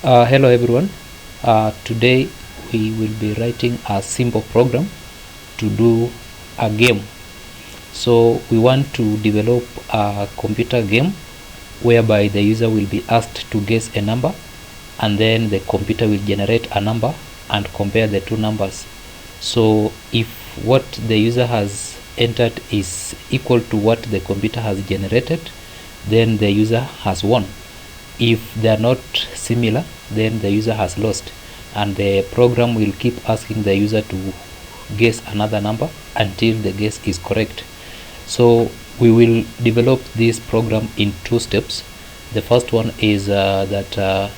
Hello everyone. Today we will be writing a simple program to do a game. So we want to develop a computer game whereby the user will be asked to guess a number, and then the computer will generate a number and compare the two numbers. So if what the user has entered is equal to what the computer has generated, then the user has won. If they are not similar, then the user has lost, and the program will keep asking the user to guess another number until the guess is correct. So we will develop this program in two steps. The first one is that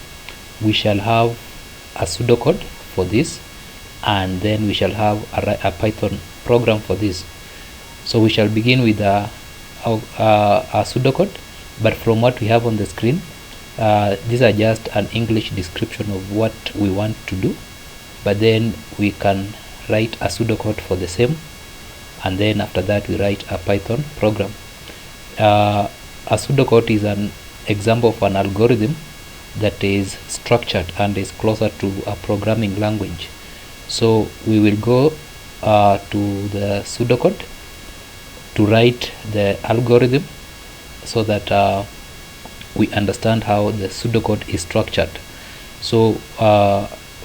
we shall have a pseudocode for this, and then we shall have a Python program for this. So we shall begin with a pseudocode, but from what we have on the screen, these are just an English description of what we want to do, but then we can write a pseudocode for the same, and then after that we write a Python program. A pseudocode is an example of an algorithm that is structured and is closer to a programming language. So we will go to the pseudocode to write the algorithm so that we understand how the pseudocode is structured. So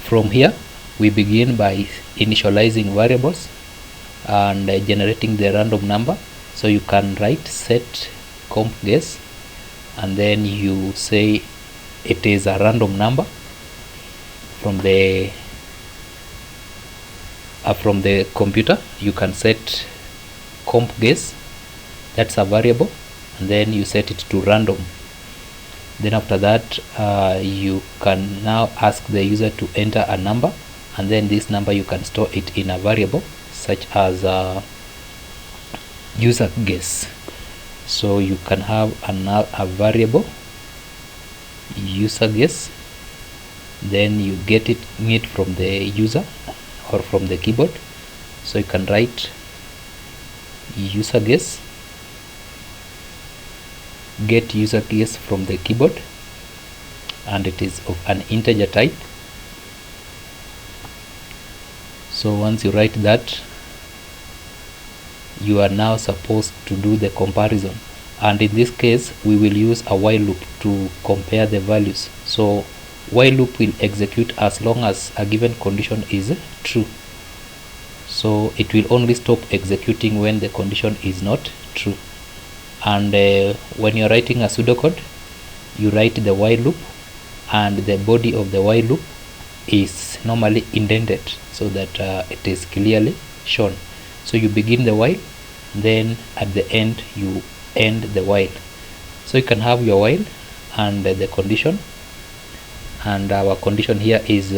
from here we begin by initializing variables and generating the random number. So you can write set comp guess, and then you say it is a random number from the computer. You can set comp guess, that's a variable, and then you set it to random. Then after that you can now ask the user to enter a number, and then this number you can store it in a variable such as user guess. So you can have a variable user guess, then you get it from the user or from the keyboard. So you can write user guess, get user guess from the keyboard, and it is of an integer type. So once you write that, you are now supposed to do the comparison, and in this case we will use a while loop to compare the values. So while loop will execute as long as a given condition is true. So it will only stop executing when the condition is not true. And when you're writing a pseudocode, you write the while loop, and the body of the while loop is normally indented so that it is clearly shown. So you begin the while, then at the end you end the while. So you can have your while and the condition, and our condition here is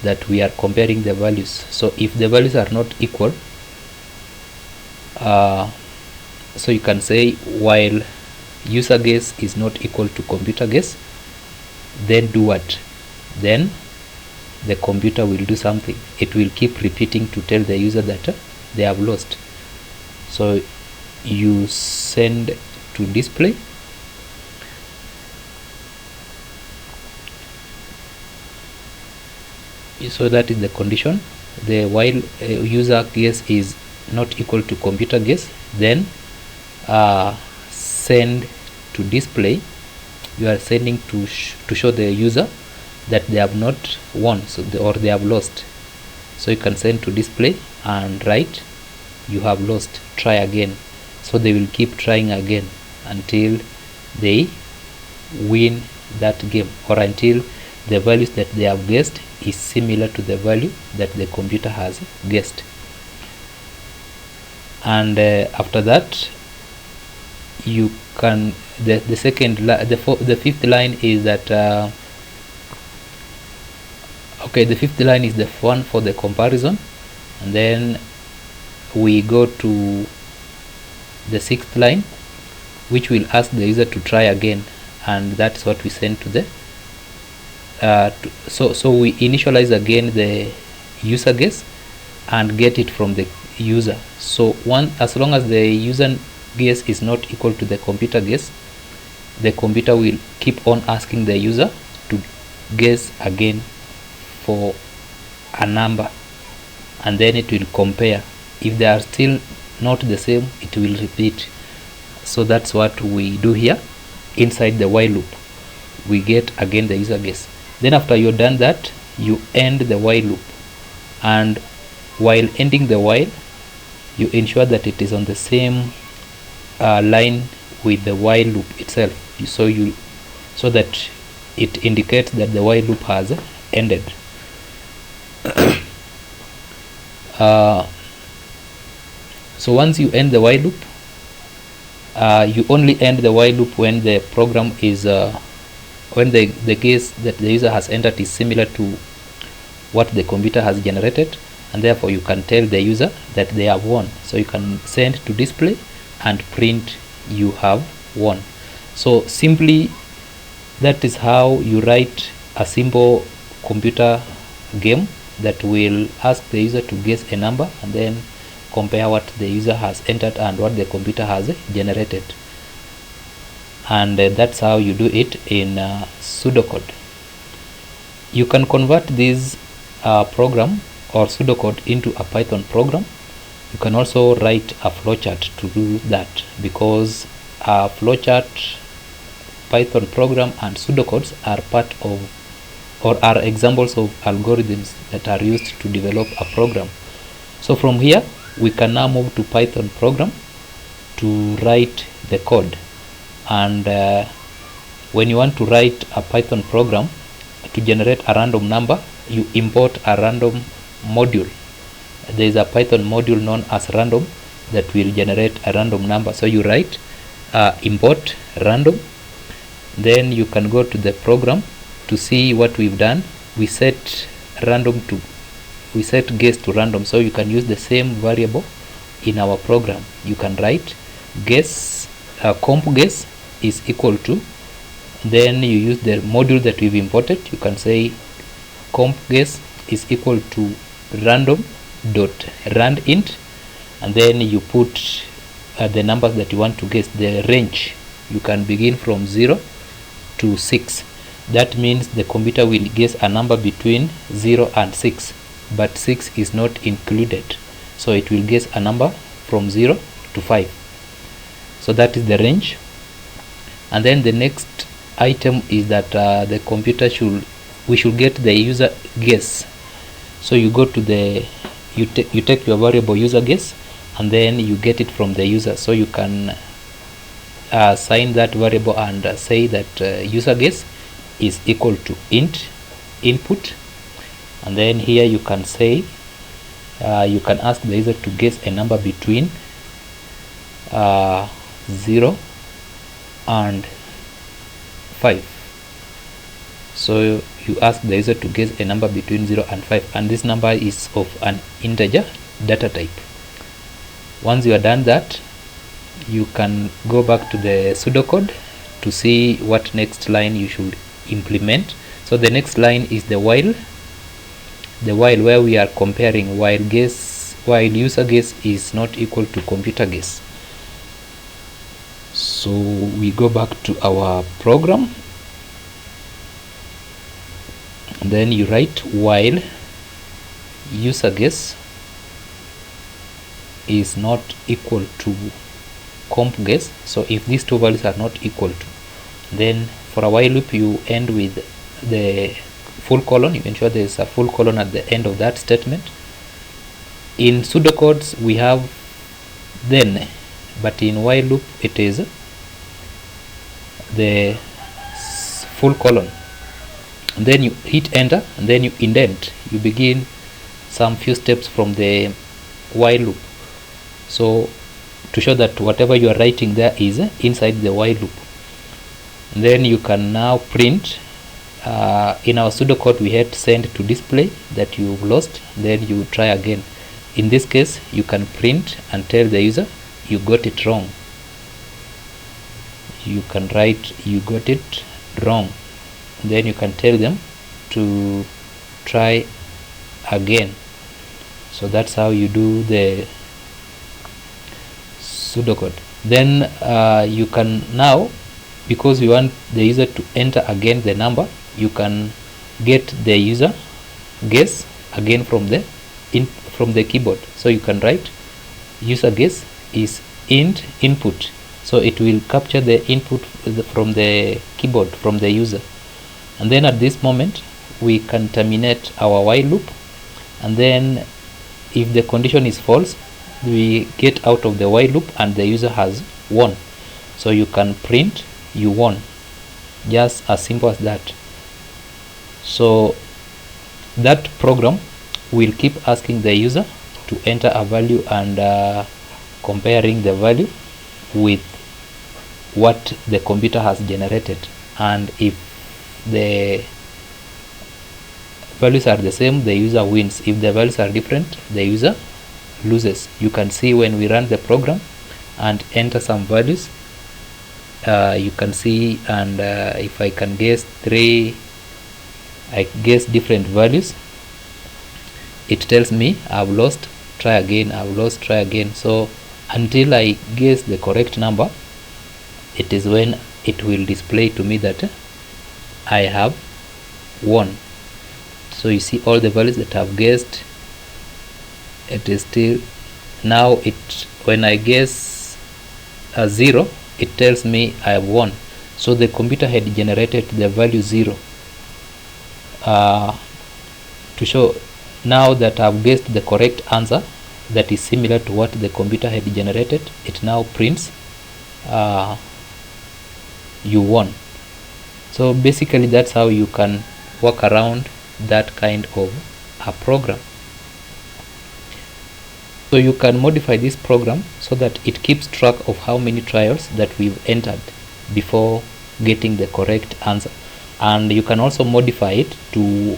that we are comparing the values. So if the values are not equal, so you can say while user guess is not equal to computer guess, then do what? Then the computer will do something. It will keep repeating to tell the user that they have lost. So you send to display, so that is the condition. The while user guess is not equal to computer guess, then send to display. You are sending to show the user that they have not won, or they have lost. So you can send to display and write you have lost, try again. So they will keep trying again until they win that game, or until the values that they have guessed is similar to the value that the computer has guessed. And after that you can the fifth line is that the fifth line is the one for the comparison, and then we go to the sixth line, which will ask the user to try again, and that's what we send to the so we initialize again the user guess and get it from the user. So as long as the user guess is not equal to the computer guess, the computer will keep on asking the user to guess again for a number, and then it will compare. If they are still not the same, it will repeat. So that's what we do here. Inside the while loop, we get again the user guess. Then after you're done that, you end the while loop, and while ending the while, you ensure that it is on the same line with the while loop itself, so that it indicates that the while loop has ended. So once you end the while loop, you only end the while loop when the program is when the guess that the user has entered is similar to what the computer has generated, and therefore you can tell the user that they have won. So you can send to display and print you have won. So simply, that is how you write a simple computer game that will ask the user to guess a number and then compare what the user has entered and what the computer has generated. And that's how you do it in pseudocode. You can convert this program or pseudocode into a Python program. You can also write a flowchart to do that, because a flowchart, Python program, and pseudocodes are part of, or are examples of algorithms that are used to develop a program. So from here we can now move to Python program to write the code. And when you want to write a Python program to generate a random number, you import a random module. There is a Python module known as random that will generate a random number. So you write import random, then you can go to the program to see what we've done. We set guess to random, so you can use the same variable in our program. You can write guess, comp guess is equal to, then you use the module that we've imported. You can say comp guess is equal to random dot rand int, and then you put the numbers that you want to guess, the range. You can begin from 0 to 6. That means the computer will guess a number between 0 and 6, but 6 is not included, so it will guess a number from 0 to 5. So that is the range. And then the next item is that the computer we should get the user guess. So you go to you take your variable user guess, and then you get it from the user. So you can assign that variable and say that user guess is equal to int input, and then here you can say you can ask the user to guess a number between 0 and 5. So you ask the user to guess a number between 0 and 5, and this number is of an integer data type. Once you are done that, you can go back to the pseudocode to see what next line you should implement. So the next line is the while where we are comparing while user guess is not equal to computer guess. So we go back to our program, and then you write while user guess is not equal to comp guess. So if these two values are not equal to, then for a while loop you end with the full colon. You ensure there is a full colon at the end of that statement. In pseudocodes we have then, but in while loop it is the full colon. And then you hit enter, and then you indent. You begin some few steps from the while loop, so to show that whatever you are writing there is inside the while loop. And then you can now print. In our pseudocode we had send to display that you've lost, then you try again. In this case you can print and tell the user you got it wrong. You can write you got it wrong, then you can tell them to try again. So that's how you do the pseudocode. Then you can now because we want the user to enter again the number, you can get the user guess again from the keyboard. So you can write user guess is int input, so it will capture the input from the keyboard from the user. And then at this moment we can terminate our while loop, and then if the condition is false, we get out of the while loop and the user has won. So you can print you won, just as simple as that. So that program will keep asking the user to enter a value and comparing the value with what the computer has generated, and if the values are the same, the user wins. If the values are different, the user loses. You can see when we run the program and enter some values, you can see, and if I can guess 3, I guess different values, it tells me I've lost, try again, I've lost, try again. So until I guess the correct number, it is when it will display to me that I have won. So you see all the values that I've guessed, it is still now when I guess 0, it tells me I have won. So the computer had generated the value 0 to show now that I've guessed the correct answer that is similar to what the computer had generated. It now prints you won. So basically that's how you can work around that kind of a program. So you can modify this program so that it keeps track of how many trials that we've entered before getting the correct answer. And you can also modify it to,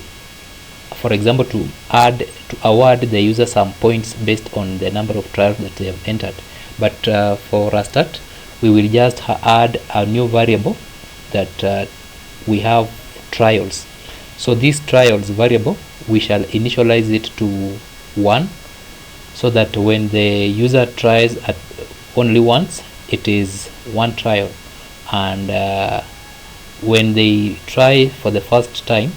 for example, to award the user some points based on the number of trials that they have entered. But for a start, we will just add a new variable that we have trials. So this trials variable, we shall initialize it to 1, so that when the user tries at only once, it is 1 trial, and when they try for the first time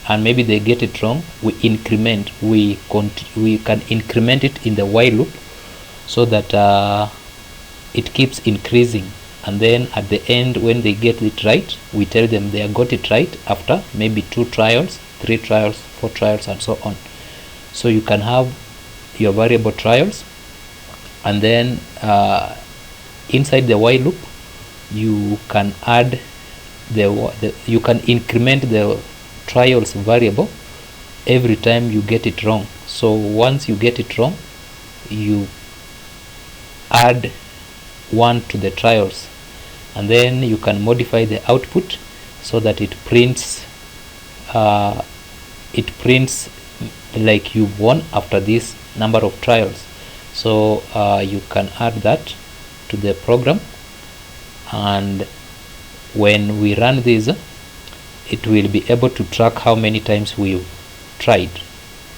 and maybe they get it wrong, we can increment it in the while loop, so that it keeps increasing, and then at the end when they get it right, we tell them they got it right after maybe 2 trials, 3 trials, 4 trials, and so on. So you can have your variable trials, and then inside the while loop you can add you can increment the trials variable every time you get it wrong. So once you get it wrong, you add 1 to the trials, and then you can modify the output so that it prints like you won after this number of trials. So you can add that to the program, and when we run this, it will be able to track how many times we've tried.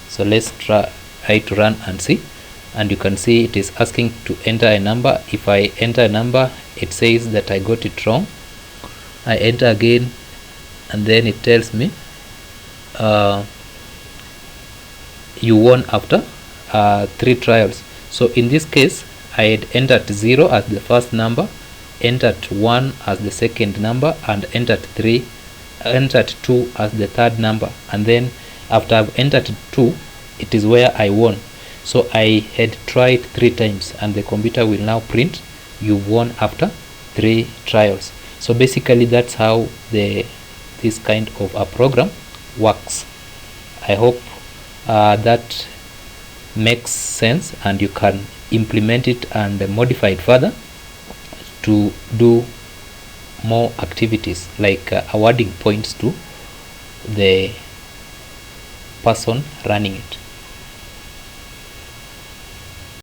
So let's try to run and see, and you can see it is asking to enter a number. If I enter a number, it says that I got it wrong. I enter again, and then it tells me you won after 3 trials. So in this case, I had entered 0 as the first number, entered 1 as the second number, and entered 2 as the third number, and then after I've entered 2, it is where I won. So I had tried 3 times, and the computer will now print you won after 3 trials. So basically that's how this kind of a program works. I hope that makes sense, and you can implement it and modify it further to do more activities, like awarding points to the person running it.